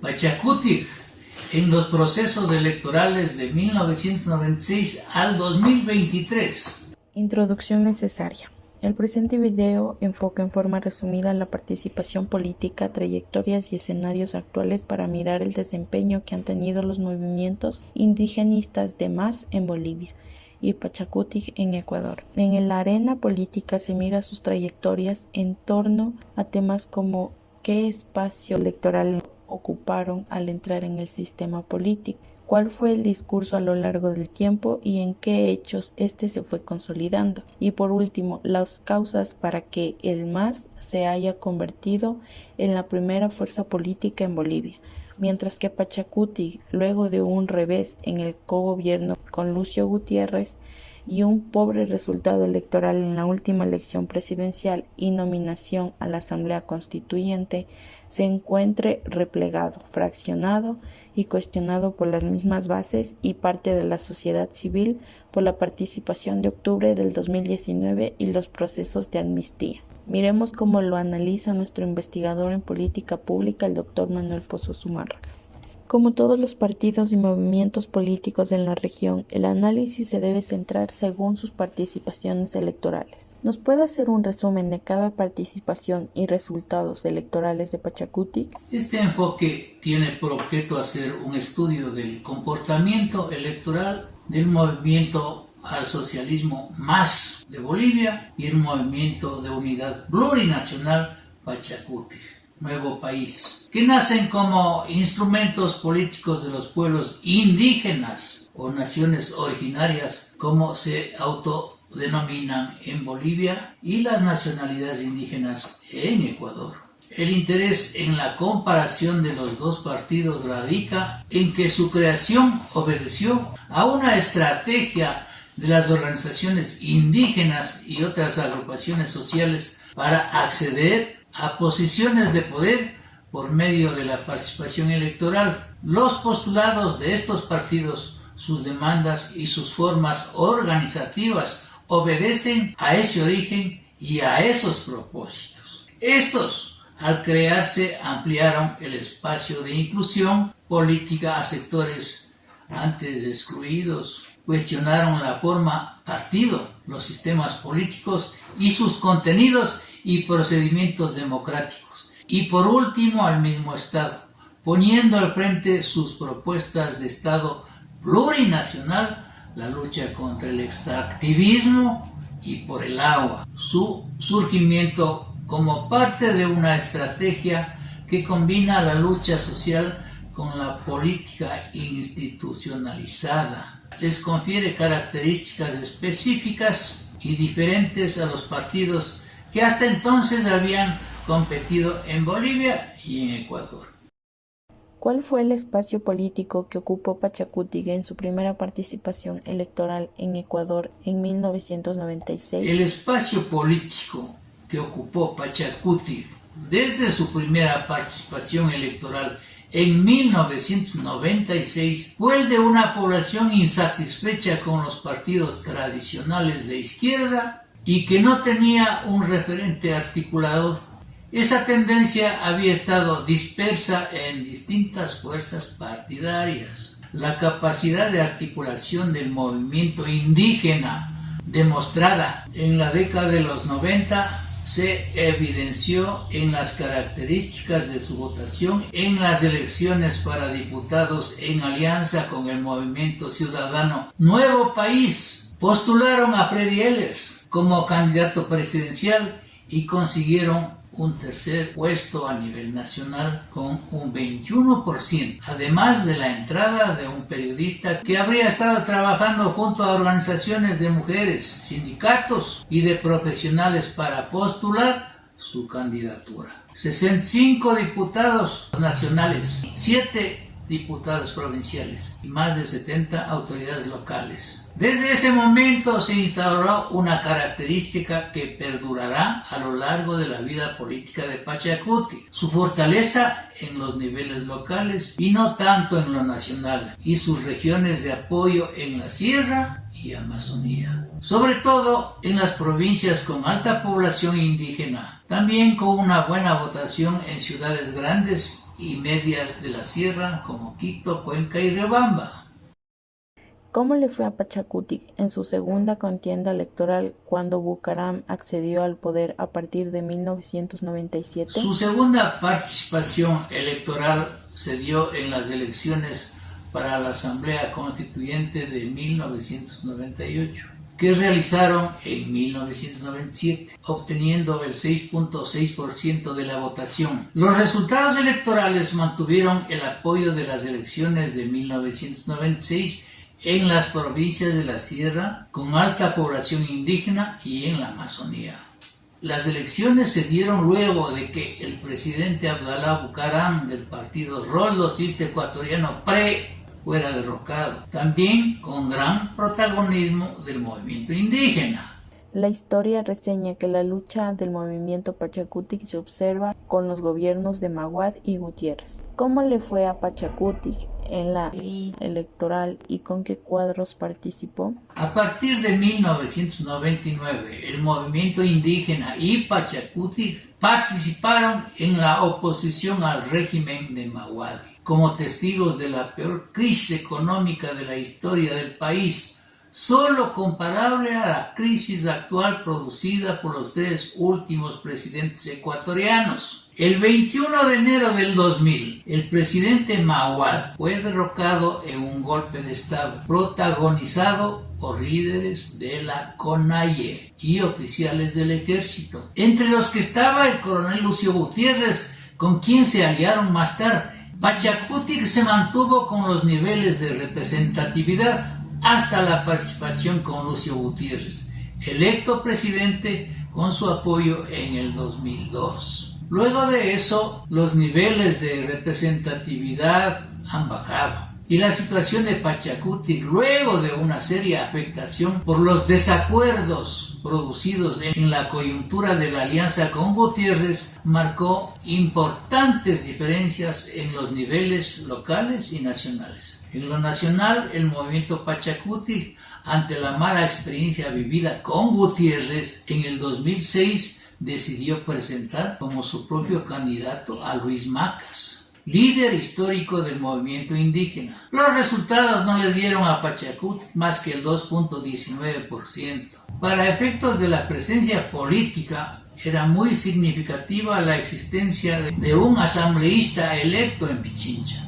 Pachacutic en los procesos electorales de 1996 al 2023. Introducción necesaria. El presente video enfoca en forma resumida la participación política, trayectorias y escenarios actuales para mirar el desempeño que han tenido los movimientos indigenistas de MAS en Bolivia y Pachacutic en Ecuador. En la arena política se mira sus trayectorias en torno a temas como qué espacio electoral ocuparon al entrar en el sistema político, cuál fue el discurso a lo largo del tiempo y en qué hechos este se fue consolidando. Y por último, las causas para que el MAS se haya convertido en la primera fuerza política en Bolivia. Mientras que Pachacutic, luego de un revés en el cogobierno con Lucio Gutiérrez y un pobre resultado electoral en la última elección presidencial y nominación a la Asamblea Constituyente, se encuentre replegado, fraccionado y cuestionado por las mismas bases y parte de la sociedad civil por la participación de octubre del 2019 y los procesos de amnistía. Miremos cómo lo analiza nuestro investigador en política pública, el doctor Manuel Pozo Zumárraga. Como todos los partidos y movimientos políticos en la región, el análisis se debe centrar según sus participaciones electorales. ¿Nos puede hacer un resumen de cada participación y resultados electorales de Pachacutic? Este enfoque tiene por objeto hacer un estudio del comportamiento electoral del movimiento al socialismo MAS de Bolivia y el movimiento de unidad plurinacional Pachacutic, Nuevo País, que nacen como instrumentos políticos de los pueblos indígenas o naciones originarias, como se autodenominan en Bolivia, y las nacionalidades indígenas en Ecuador. El interés en la comparación de los dos partidos radica en que su creación obedeció a una estrategia de las organizaciones indígenas y otras agrupaciones sociales para acceder a posiciones de poder por medio de la participación electoral. Los postulados de estos partidos, sus demandas y sus formas organizativas obedecen a ese origen y a esos propósitos. Estos, al crearse, ampliaron el espacio de inclusión política a sectores antes excluidos, cuestionaron la forma partido, los sistemas políticos y sus contenidos y procedimientos democráticos, y por último al mismo Estado, poniendo al frente sus propuestas de Estado plurinacional, la lucha contra el extractivismo y por el agua, su surgimiento como parte de una estrategia que combina la lucha social con la política institucionalizada. Les confiere características específicas y diferentes a los partidos que hasta entonces habían competido en Bolivia y en Ecuador. ¿Cuál fue el espacio político que ocupó Pachacutic en su primera participación electoral en Ecuador en 1996? El espacio político que ocupó Pachacutic desde su primera participación electoral en 1996 fue el de una población insatisfecha con los partidos tradicionales de izquierda y que no tenía un referente articulador. Esa tendencia había estado dispersa en distintas fuerzas partidarias. La capacidad de articulación del movimiento indígena demostrada en la década de los 90 se evidenció en las características de su votación en las elecciones para diputados en alianza con el movimiento ciudadano Nuevo País. Postularon a Freddy Ehlers como candidato presidencial y consiguieron un tercer puesto a nivel nacional con un 21%, además de la entrada de un periodista que habría estado trabajando junto a organizaciones de mujeres, sindicatos y de profesionales para postular su candidatura. 65 diputados nacionales, 7 diputados provinciales y más de 70 autoridades locales. Desde ese momento se instauró una característica que perdurará a lo largo de la vida política de Pachacutic: su fortaleza en los niveles locales y no tanto en lo nacional, y sus regiones de apoyo en la Sierra y Amazonía, sobre todo en las provincias con alta población indígena, también con una buena votación en ciudades grandes y medias de la sierra como Quito, Cuenca y Riobamba. ¿Cómo le fue a Pachacutic en su segunda contienda electoral cuando Bucaram accedió al poder a partir de 1997? Su segunda participación electoral se dio en las elecciones para la Asamblea Constituyente de 1998, que realizaron en 1997, obteniendo el 6.6% de la votación. Los resultados electorales mantuvieron el apoyo de las elecciones de 1996 en las provincias de la Sierra, con alta población indígena, y en la Amazonía. Las elecciones se dieron luego de que el presidente Abdalá Bucaram del partido Rol Socialista Ecuatoriano PRE fuera derrocado, también con gran protagonismo del movimiento indígena. La historia reseña que la lucha del movimiento Pachacutic se observa con los gobiernos de Maguad y Gutiérrez. ¿Cómo le fue a Pachacutic en la electoral y con qué cuadros participó? A partir de 1999, el movimiento indígena y Pachacutic participaron en la oposición al régimen de Maguad, como testigos de la peor crisis económica de la historia del país, solo comparable a la crisis actual producida por los tres últimos presidentes ecuatorianos. El 21 de enero del 2000, el presidente Maguad fue derrocado en un golpe de Estado protagonizado por líderes de la CONAIE y oficiales del ejército, entre los que estaba el coronel Lucio Gutiérrez, con quien se aliaron más tarde. Pachacutic se mantuvo con los niveles de representatividad hasta la participación con Lucio Gutiérrez, electo presidente con su apoyo en el 2002. Luego de eso, los niveles de representatividad han bajado y la situación de Pachacutic, luego de una seria afectación por los desacuerdos producidos en la coyuntura de la alianza con Gutiérrez, marcó importantes diferencias en los niveles locales y nacionales. En lo nacional, el movimiento Pachacutic, ante la mala experiencia vivida con Gutiérrez en el 2006, decidió presentar como su propio candidato a Luis Macas, líder histórico del movimiento indígena. Los resultados no le dieron a Pachacutic más que el 2.19%. Para efectos de la presencia política, era muy significativa la existencia de un asambleísta electo en Pichincha,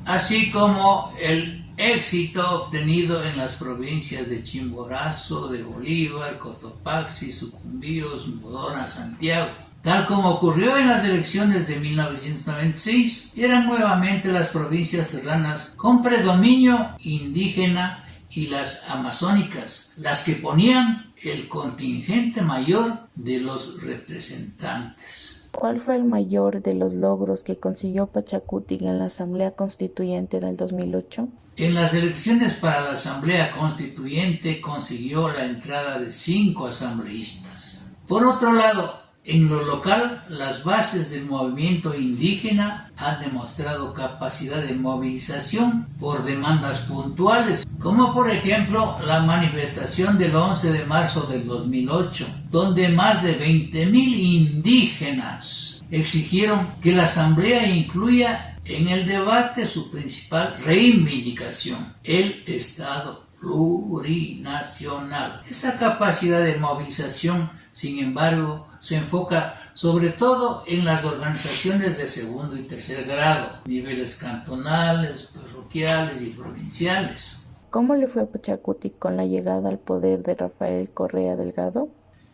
así como el éxito obtenido en las provincias de Chimborazo, de Bolívar, Cotopaxi, Sucumbíos, Modona, Santiago. Tal como ocurrió en las elecciones de 1996, eran nuevamente las provincias serranas con predominio indígena y las amazónicas las que ponían el contingente mayor de los representantes. ¿Cuál fue el mayor de los logros que consiguió Pachacutic en la Asamblea Constituyente del 2008? En las elecciones para la Asamblea Constituyente consiguió la entrada de 5 asambleístas. Por otro lado, en lo local, las bases del movimiento indígena han demostrado capacidad de movilización por demandas puntuales, como por ejemplo la manifestación del 11 de marzo del 2008, donde más de 20.000 indígenas exigieron que la Asamblea incluya en el debate su principal reivindicación, el Estado plurinacional. Esa capacidad de movilización, sin embargo, se enfoca sobre todo en las organizaciones de segundo y tercer grado, niveles cantonales, parroquiales y provinciales. ¿Cómo le fue a Pachacutic con la llegada al poder de Rafael Correa Delgado?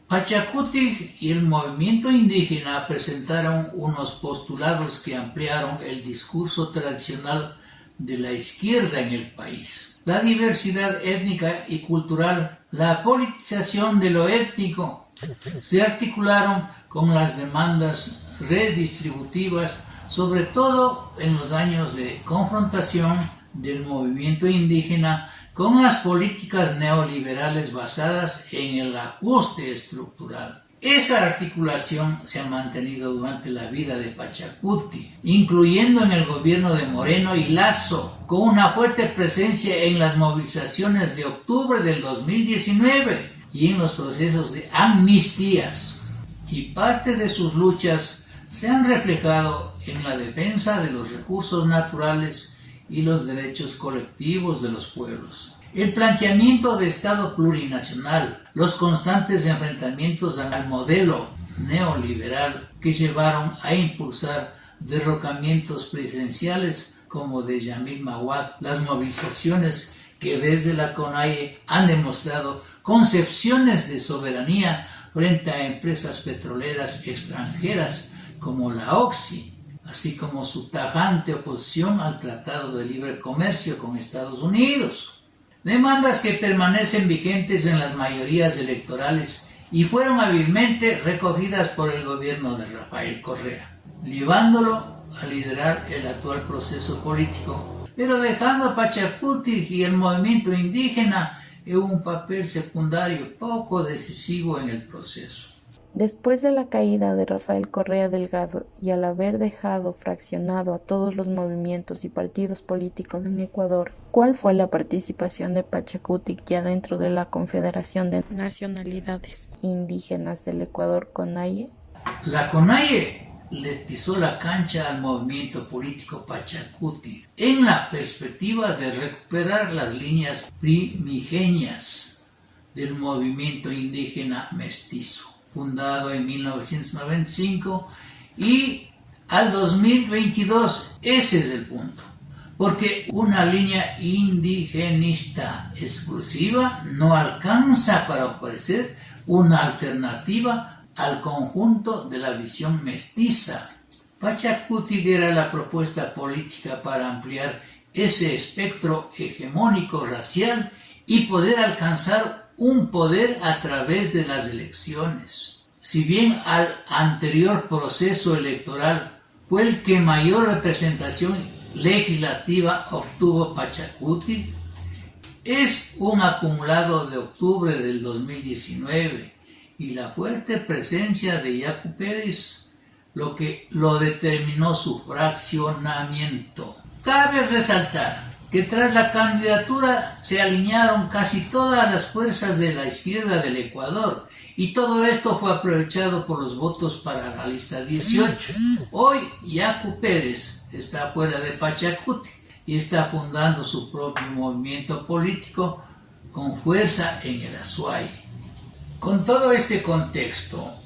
Pachacutic y el movimiento indígena presentaron unos postulados que ampliaron el discurso tradicional de la izquierda en el país. La diversidad étnica y cultural, la politización de lo étnico, se articularon con las demandas redistributivas, sobre todo en los años de confrontación del movimiento indígena con las políticas neoliberales basadas en el ajuste estructural. Esa articulación se ha mantenido durante la vida de Pachacutic, incluyendo en el gobierno de Moreno y Lasso, con una fuerte presencia en las movilizaciones de octubre del 2019 y en los procesos de amnistías. Y parte de sus luchas se han reflejado en la defensa de los recursos naturales y los derechos colectivos de los pueblos. El planteamiento de Estado plurinacional, los constantes enfrentamientos al modelo neoliberal que llevaron a impulsar derrocamientos presidenciales como de Yamil Mawad, las movilizaciones que desde la CONAIE han demostrado concepciones de soberanía frente a empresas petroleras extranjeras como la Oxy, así como su tajante oposición al Tratado de Libre Comercio con Estados Unidos. Demandas que permanecen vigentes en las mayorías electorales y fueron hábilmente recogidas por el gobierno de Rafael Correa, llevándolo a liderar el actual proceso político, pero dejando a Pachakutik y el movimiento indígena en un papel secundario poco decisivo en el proceso. Después de la caída de Rafael Correa Delgado y al haber dejado fraccionado a todos los movimientos y partidos políticos en Ecuador, ¿cuál fue la participación de Pachakutik ya dentro de la Confederación de Nacionalidades Indígenas del Ecuador, CONAIE? La CONAIE le tizó la cancha al movimiento político Pachakutik en la perspectiva de recuperar las líneas primigenias del movimiento indígena mestizo, fundado en 1995, y al 2022. Ese es el punto, porque una línea indigenista exclusiva no alcanza para ofrecer una alternativa al conjunto de la visión mestiza. Pachakutik era la propuesta política para ampliar ese espectro hegemónico racial y poder alcanzar un poder a través de las elecciones. Si bien al anterior proceso electoral fue el que mayor representación legislativa obtuvo Pachakutik, es un acumulado de octubre del 2019 y la fuerte presencia de Yacu Pérez lo que lo determinó su fraccionamiento. Cabe resaltar que tras la candidatura se alinearon casi todas las fuerzas de la izquierda del Ecuador y todo esto fue aprovechado por los votos para la lista 18. Hoy Yacu Pérez está fuera de Pachakutik y está fundando su propio movimiento político con fuerza en el Azuay. Con todo este contexto,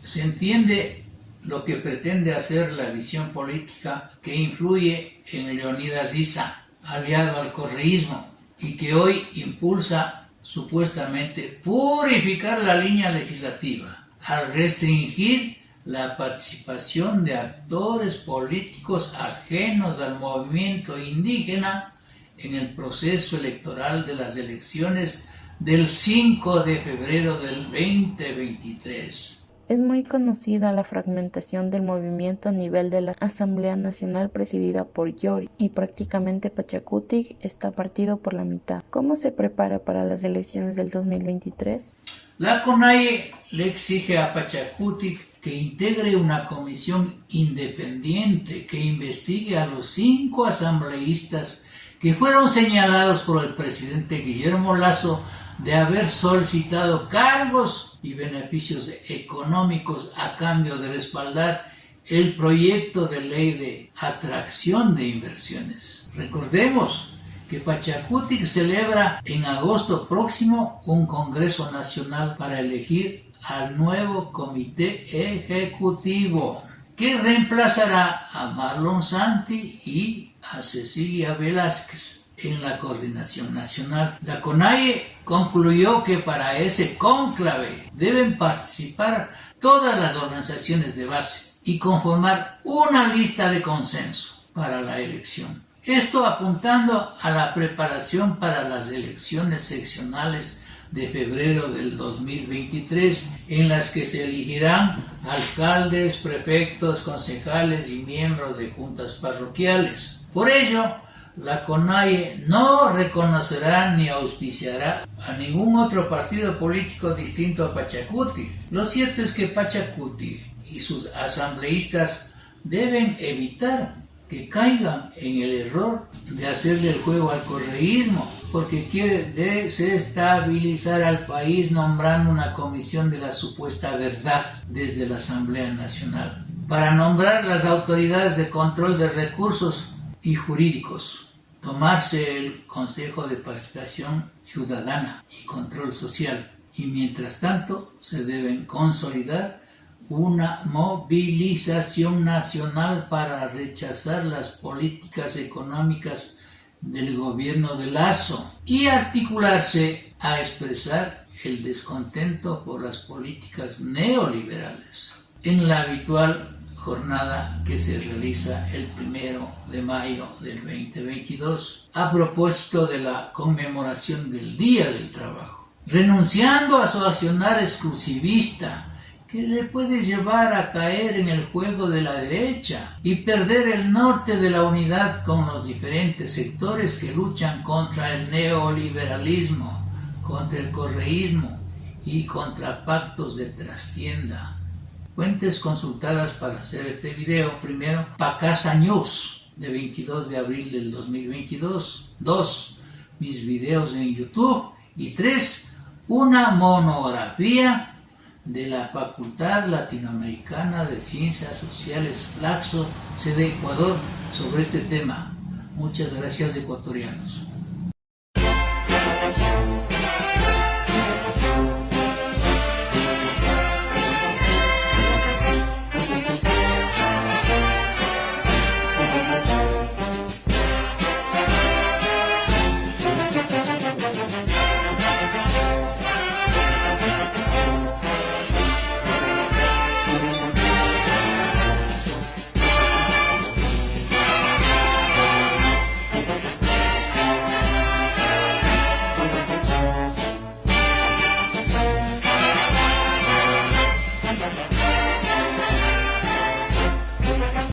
se entiende lo que pretende hacer la visión política que influye en Leonidas Issa, aliado al correísmo, y que hoy impulsa supuestamente purificar la línea legislativa, al restringir la participación de actores políticos ajenos al movimiento indígena en el proceso electoral de las elecciones del 5 de febrero del 2023. Es muy conocida la fragmentación del movimiento a nivel de la Asamblea Nacional presidida por Yori y prácticamente Pachakutik está partido por la mitad. ¿Cómo se prepara para las elecciones del 2023? La CONAIE le exige a Pachakutik que integre una comisión independiente que investigue a los 5 asambleístas que fueron señalados por el presidente Guillermo Lasso de haber solicitado cargos y beneficios económicos a cambio de respaldar el proyecto de ley de atracción de inversiones. Recordemos que Pachakutik celebra en agosto próximo un Congreso Nacional para elegir al nuevo Comité Ejecutivo, que reemplazará a Marlon Santi y a Cecilia Velázquez en la coordinación nacional. La CONAIE concluyó que para ese cónclave deben participar todas las organizaciones de base y conformar una lista de consenso para la elección. Esto apuntando a la preparación para las elecciones seccionales de febrero del 2023, en las que se elegirán alcaldes, prefectos, concejales y miembros de juntas parroquiales. Por ello, la CONAIE no reconocerá ni auspiciará a ningún otro partido político distinto a Pachakutik. Lo cierto es que Pachakutik y sus asambleístas deben evitar que caigan en el error de hacerle el juego al correísmo, porque quiere desestabilizar al país nombrando una comisión de la supuesta verdad desde la Asamblea Nacional. para nombrar las autoridades de control de recursos y jurídicos, tomarse el Consejo de Participación Ciudadana y Control Social, y mientras tanto se deben consolidar una movilización nacional para rechazar las políticas económicas del gobierno de Lasso y articularse a expresar el descontento por las políticas neoliberales en la habitual jornada que se realiza el 1 de mayo del 2022 a propósito de la conmemoración del Día del Trabajo, renunciando a su accionar exclusivista que le puede llevar a caer en el juego de la derecha y perder el norte de la unidad con los diferentes sectores que luchan contra el neoliberalismo, contra el correísmo y contra pactos de trastienda. Fuentes consultadas para hacer este video: primero, Pacasa News, de 22 de abril del 2022. 2. Mis videos en YouTube. Y 3. Una monografía de la Facultad Latinoamericana de Ciencias Sociales Flaxo, sede Ecuador, sobre este tema. Muchas gracias, ecuatorianos.